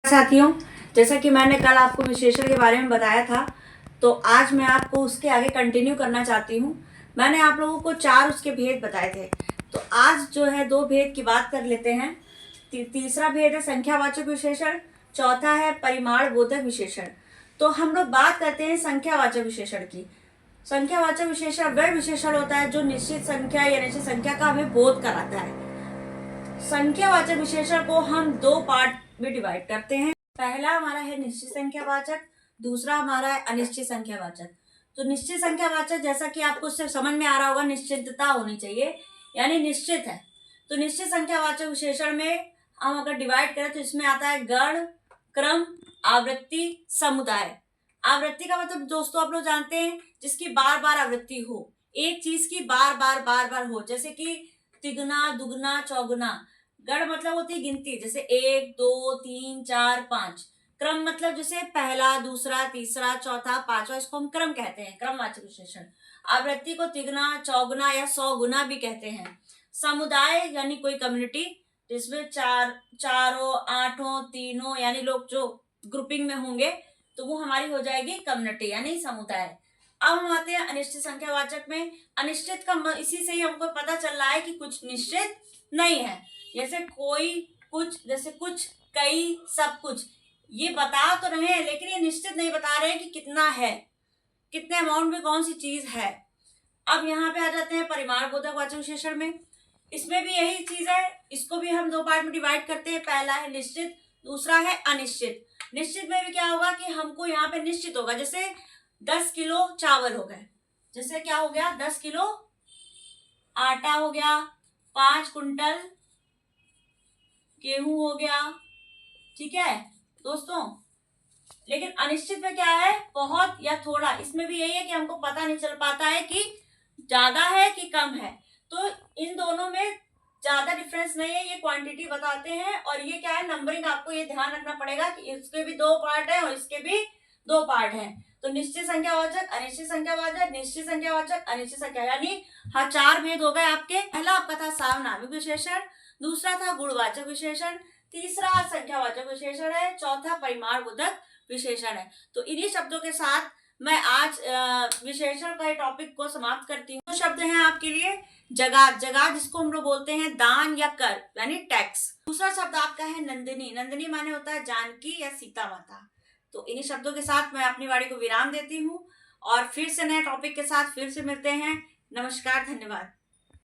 साथियों, जैसा कि मैंने कल आपको विशेषण के बारे में बताया था, तो आज मैं आपको उसके आगे कंटिन्यू करना चाहती हूँ। मैंने आप लोगों को 4 उसके भेद बताए थे, तो आज जो है 2 भेद की बात कर लेते हैं। तीसरा भेद है संख्यावाचक विशेषण, चौथा है परिमाण बोधक विशेषण। तो हम लोग बात करते हैं संख्यावाचक विशेषण की। संख्यावाचक विशेषण वह विशेषण होता है जो निश्चित संख्या या निश्चित संख्या का हमें बोध कराता है। संख्यावाचक विशेषण को हम 2 पार्ट में डिवाइड करते हैं। पहला हमारा है निश्चित संख्यावाचक, दूसरा हमारा है अनिश्चित संख्यावाचक। तो निश्चित संख्यावाचक, जैसा कि आपको उससे समझ में आ रहा होगा, निश्चितता होनी चाहिए, यानी निश्चित है। तो निश्चित संख्यावाचक विशेषण में हम अगर डिवाइड करें तो इसमें आता है गण, क्रम, आवृत्ति, समुदाय। आवृत्ति का मतलब दोस्तों आप लोग जानते हैं, जिसकी बार बार आवृत्ति हो, एक चीज की बार बार हो, जैसे कि तिगुना, दुगुना, चौगुना। गण मतलब होती है गिनती, जैसे 1 2 3 4 5। क्रम मतलब जैसे पहला, दूसरा, तीसरा, चौथा, पांचवा, इसको हम क्रम कहते हैं, क्रमवाचक विशेषण। आवृत्ति को तिगुना, चौगुना या 100 गुना भी कहते हैं। समुदाय यानी कोई कम्युनिटी, जिसमें चारों, आठों, तीनों यानी लोग जो ग्रुपिंग में होंगे, तो वो हमारी हो जाएगी कम्युनिटी यानी समुदाय। अब हम आते हैं अनिश्चित संख्यावाचक में। अनिश्चित का इसी से ही हमको पता चल रहा है कि कुछ निश्चित नहीं है। जैसे कोई, कुछ, जैसे कुछ, कई, सब कुछ, ये बता तो रहे हैं लेकिन ये निश्चित नहीं बता रहे हैं कि कितना है, कितने अमाउंट में कौन सी चीज है। अब यहाँ पे आ जाते हैं परिमाण बोधक वाचक विशेषण में। इसमें भी यही चीज है, इसको भी हम 2 पार्ट में डिवाइड करते हैं। पहला है निश्चित, दूसरा है अनिश्चित। निश्चित में भी क्या होगा कि हमको यहाँ पे निश्चित होगा, जैसे 10 किलो चावल हो गए, जैसे क्या हो गया 10 किलो आटा हो गया, 5 कुंटल गेहूं हो गया, ठीक है दोस्तों। लेकिन अनिश्चित में क्या है, बहुत या थोड़ा। इसमें भी यही है कि हमको पता नहीं चल पाता है कि ज्यादा है कि कम है। तो इन दोनों में ज्यादा डिफरेंस नहीं है, ये क्वांटिटी बताते हैं। और ये क्या है, नंबरिंग, आपको ये ध्यान रखना पड़ेगा कि इसके भी 2 पार्ट है और इसके भी 2 पार्ट है। तो निश्चित संख्यावाचक, अनिश्चित संख्यावाचक, निश्चित संख्यावाचक, अनिश्चित संख्या, यानी हाँ 4 भेद हो गए आपके। पहला आपका था सार्वनामिक विशेषण, दूसरा था गुणवाचक विशेषण, तीसरा संख्यावाचक विशेषण है, चौथा परिमाण बोधक विशेषण है। तो इन्हीं शब्दों के साथ मैं आज विशेषण का टॉपिक को समाप्त करती हूँ। तो शब्द हैं आपके लिए जगात, जगात जिसको हम लोग बोलते हैं दान या कर यानी टैक्स। दूसरा शब्द आपका है नंदिनी, नंदिनी माने होता है जानकी या सीता माता। तो इन्हीं शब्दों के साथ मैं अपनी वाणी को विराम देती हूँ और फिर से नए टॉपिक के साथ फिर से मिलते हैं। नमस्कार, धन्यवाद।